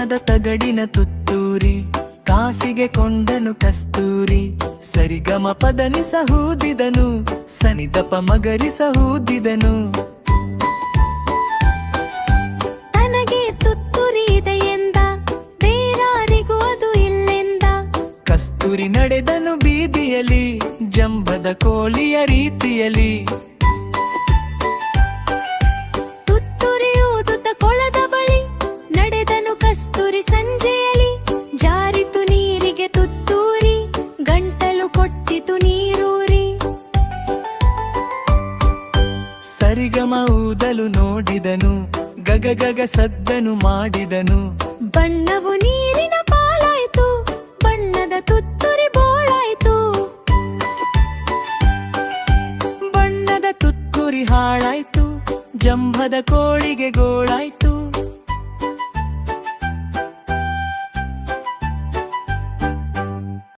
ಬಣ್ಣದ ತಗಡಿನ ತುತ್ತೂರಿ ಕಾಸಿಗೆ ಕೊಂಡನು ಕಸ್ತೂರಿ ಸರಿಗಮ ಪದನಿಸ ಹೂದಿದನು ಸನಿದಪ ಮಗರಿಸ ಹೂದಿದನು ತನಗೆ ತುತ್ತೂರಿ ಇದೆಯೆಂದ ಬೇರಾರಿಗೂ ಅದು ಇಲ್ಲೆಂದ ಕಸ್ತೂರಿ ನಡೆದನು ಬೀದಿಯಲ್ಲಿ ಜಂಬದ ಕೋಳಿಯ ರೀತಿಯಲ್ಲಿ ತುತ್ತೂರಿಯೂದುತ್ತ ಕೊಳದ ಬಳಿ ನಡೆದನು ಕಸ್ತೂರಿ ಸಂಜೆಯಲ್ಲಿ ಜಾರಿತು ನೀರಿಗೆ ತುತ್ತೂರಿ ಗಂಟಲು ಕೊಟ್ಟಿತು ನೀರೂರಿ ಸರಿಗಮ ಊದಲು ನೋಡಿದನು ಗಗ ಗಗ ಸದ್ದನು ಮಾಡಿದನು ಬಣ್ಣವು ನೀರಿನ ಪಾಲಾಯ್ತು ಬಣ್ಣದ ತುತ್ತೂರಿ ಬೋಳಾಯ್ತು ಬಣ್ಣದ ತುತ್ತೂರಿ ಹಾಳಾಯ್ತು ಜಂಬದ ಕೋಳಿಗೆ ಗೋಳಾಯ್ತು